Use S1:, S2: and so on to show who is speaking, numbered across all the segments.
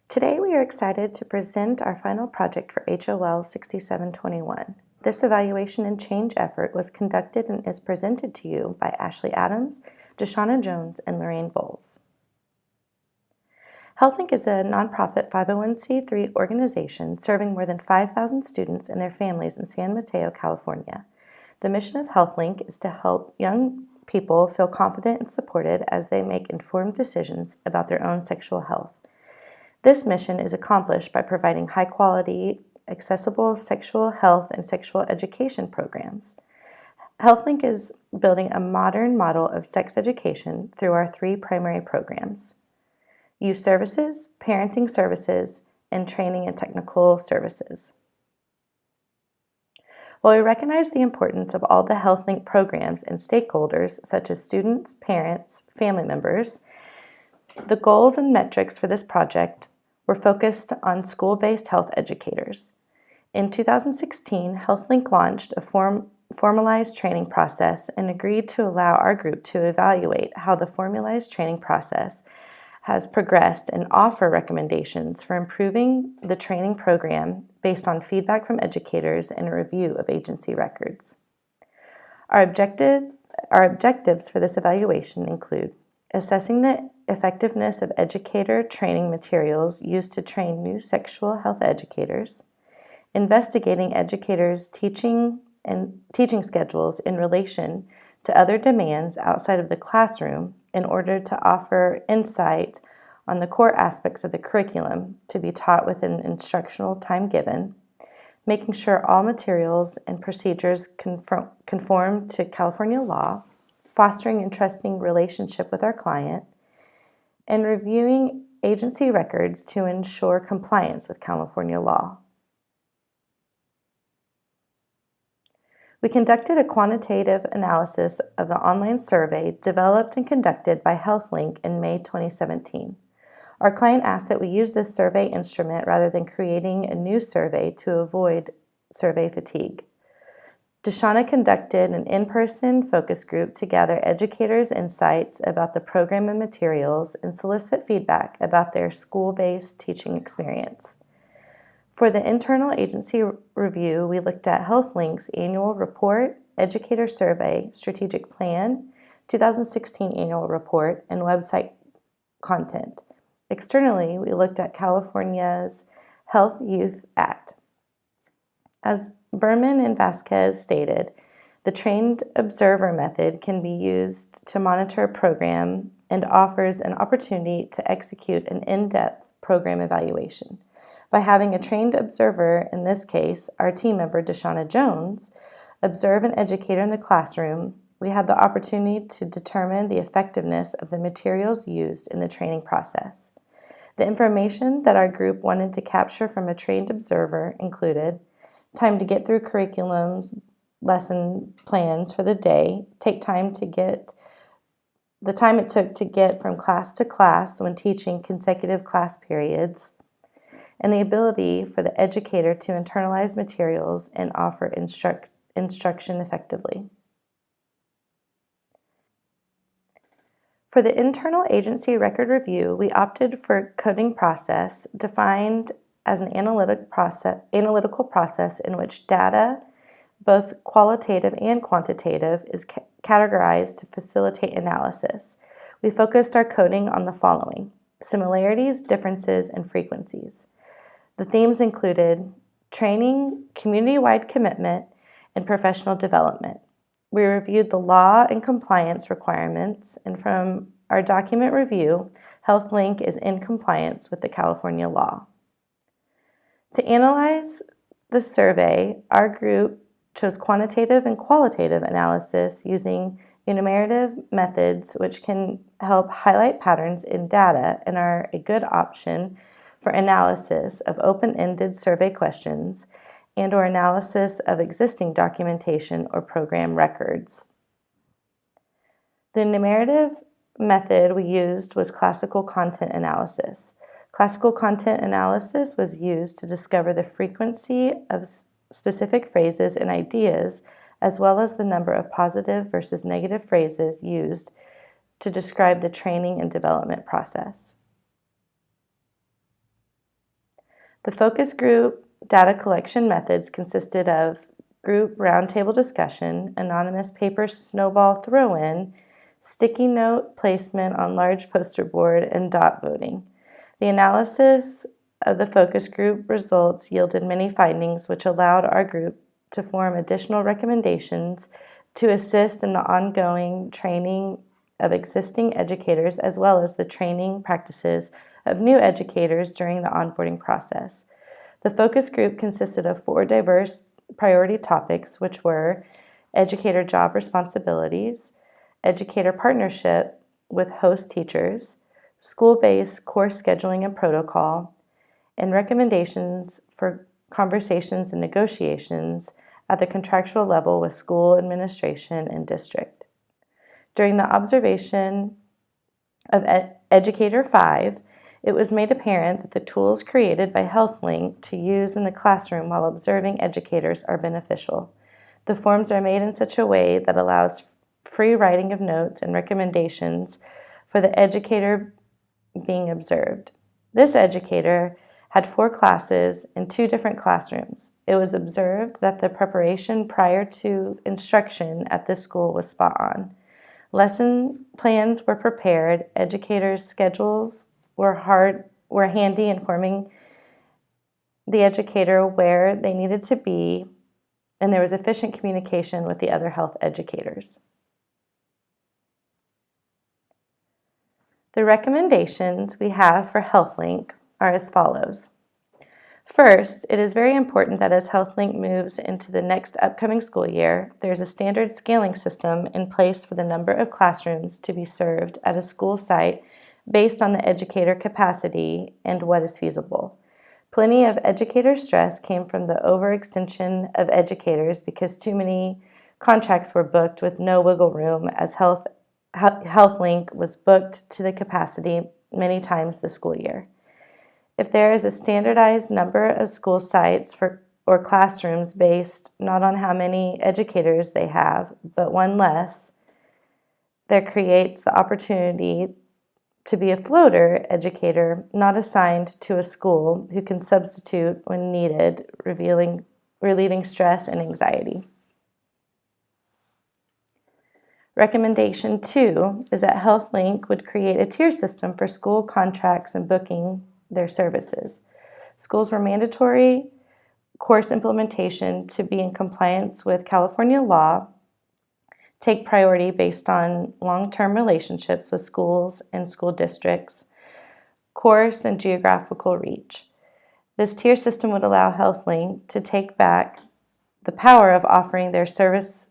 S1: Today we are excited to present our final project for HOL 6721. This evaluation and change effort was conducted and is presented to you by Ashley Adams, Deshauna Jones, and Lorraine Voles. HealthLink is a nonprofit 501c3 organization serving more than 5,000 students and their families in San Mateo, California. The mission of HealthLink is to help young people feel confident and supported as they make informed decisions about their own sexual health. This mission is accomplished by providing high-quality, accessible sexual health and sexual education programs. HealthLink is building a modern model of sex education through our three primary programs: youth services, parenting services, and training and technical services. While we recognize the importance of all the HealthLink programs and stakeholders, such as students, parents, family members, the goals and metrics for this project were focused on school-based health educators. In 2016, HealthLink launched a formalized training process and agreed to allow our group to evaluate how the formalized training process has progressed and offer recommendations for improving the training program based on feedback from educators and a review of agency records. Our objectives for this evaluation include assessing the effectiveness of educator training materials used to train new sexual health educators, investigating educators' teaching schedules in relation to other demands outside of the classroom in order to offer insight on the core aspects of the curriculum to be taught within the instructional time given, making sure all materials and procedures conform to California law, fostering and trusting relationship with our client, and reviewing agency records to ensure compliance with California law. We conducted a quantitative analysis of the online survey developed and conducted by HealthLink in May 2017. Our client asked that we use this survey instrument rather than creating a new survey to avoid survey fatigue. Deshauna conducted an in-person focus group to gather educators' insights about the program and materials and solicit feedback about their school-based teaching experience. For the internal agency review, we looked at HealthLink's annual report, educator survey, strategic plan, 2016 annual report, and website content. Externally, we looked at California's Health Youth Act. As Berman and Vasquez stated, the trained observer method can be used to monitor a program and offers an opportunity to execute an in-depth program evaluation. By having a trained observer, in this case, our team member Deshauna Jones, observe an educator in the classroom, we had the opportunity to determine the effectiveness of the materials used in the training process. The information that our group wanted to capture from a trained observer included time to get through curriculums, lesson plans for the day, the time it took to get from class to class when teaching consecutive class periods, and the ability for the educator to internalize materials and offer instruction effectively. For the internal agency record review, we opted for a coding process defined as an analytical process in which data, both qualitative and quantitative, is categorized to facilitate analysis. We focused our coding on the following: similarities, differences, and frequencies. The themes included training, community-wide commitment, and professional development. We reviewed the law and compliance requirements, and from our document review, HealthLink is in compliance with the California law. To analyze the survey, our group chose quantitative and qualitative analysis using enumerative methods, which can help highlight patterns in data and are a good option for analysis of open-ended survey questions and/or analysis of existing documentation or program records. The enumerative method we used was classical content analysis. Classical content analysis was used to discover the frequency of specific phrases and ideas, as well as the number of positive versus negative phrases used to describe the training and development process. The focus group data collection methods consisted of group roundtable discussion, anonymous paper snowball throw-in, sticky note placement on large poster board, and dot voting. The analysis of the focus group results yielded many findings which allowed our group to form additional recommendations to assist in the ongoing training of existing educators as well as the training practices of new educators during the onboarding process. The focus group consisted of 4 diverse priority topics, which were educator job responsibilities, educator partnership with host teachers, school-based course scheduling and protocol, and recommendations for conversations and negotiations at the contractual level with school administration and district. During the observation of Educator 5, it was made apparent that the tools created by HealthLink to use in the classroom while observing educators are beneficial. The forms are made in such a way that allows free writing of notes and recommendations for the educator being observed. This educator had 4 classes in 2 different classrooms. It was observed that the preparation prior to instruction at this school was spot on. Lesson plans were prepared, educators' schedules were handy, informing the educator where they needed to be, and there was efficient communication with the other health educators. The recommendations we have for HealthLink are as follows. First, it is very important that as HealthLink moves into the next upcoming school year, there's a standard scaling system in place for the number of classrooms to be served at a school site based on the educator capacity and what is feasible. Plenty of educator stress came from the overextension of educators because too many contracts were booked with no wiggle room as HealthLink was booked to the capacity many times this school year. If there is a standardized number of school sites or classrooms based not on how many educators they have, but one less, that creates the opportunity to be a floater educator not assigned to a school who can substitute when needed, relieving stress and anxiety. Recommendation 2 is that HealthLink would create a tier system for school contracts and booking their services. Schools were mandatory course implementation to be in compliance with California law, take priority based on long-term relationships with schools and school districts, course and geographical reach. This tier system would allow HealthLink to take back the power of offering their services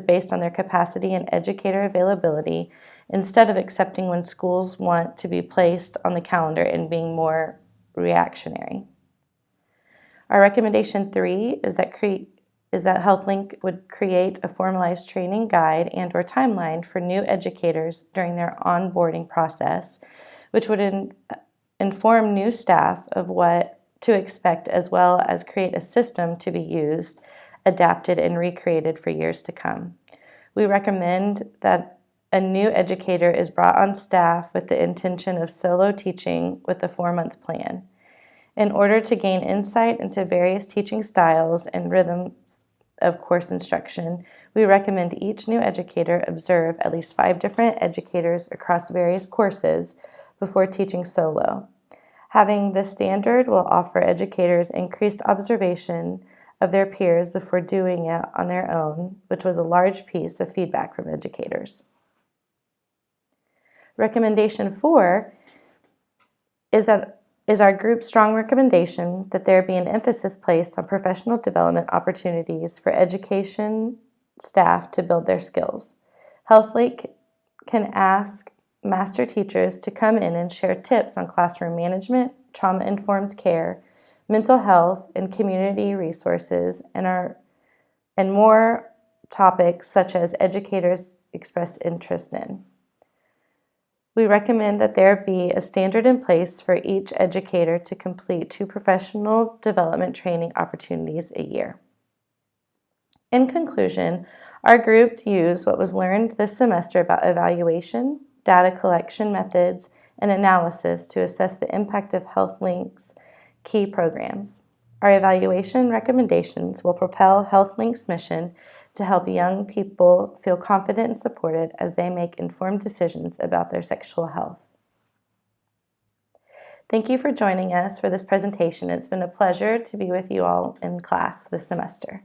S1: based on their capacity and educator availability instead of accepting when schools want to be placed on the calendar and being more reactionary. Our recommendation 3 is that HealthLink would create a formalized training guide and/or timeline for new educators during their onboarding process, which would inform new staff of what to expect as well as create a system to be used, adapted, and recreated for years to come. We recommend that a new educator is brought on staff with the intention of solo teaching with a 4-month plan. In order to gain insight into various teaching styles and rhythms of course instruction, we recommend each new educator observe at least 5 different educators across various courses before teaching solo. Having this standard will offer educators increased observation of their peers before doing it on their own, which was a large piece of feedback from educators. Recommendation 4 is our group's strong recommendation that there be an emphasis placed on professional development opportunities for education staff to build their skills. HealthLink can ask master teachers to come in and share tips on classroom management, trauma-informed care, mental health, and community resources, and more topics such as educators express interest in. We recommend that there be a standard in place for each educator to complete 2 professional development training opportunities a year. In conclusion, our group used what was learned this semester about evaluation, data collection methods, and analysis to assess the impact of HealthLink's key programs. Our evaluation recommendations will propel HealthLink's mission to help young people feel confident and supported as they make informed decisions about their sexual health. Thank you for joining us for this presentation. It's been a pleasure to be with you all in class this semester.